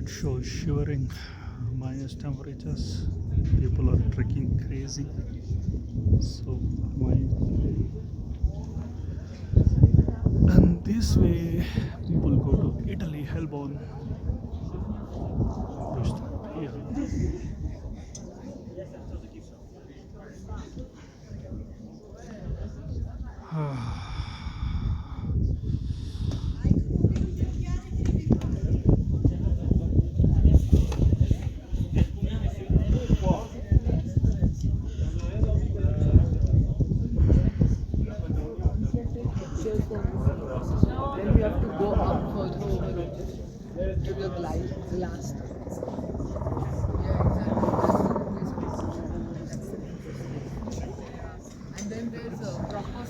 It shows shivering, minus temperatures. People are trekking crazy. So my and this way people go to Italy, hellbound. Here. Then we have to go up further over to the glass. Yeah, exactly. That's the place. And then there's a proper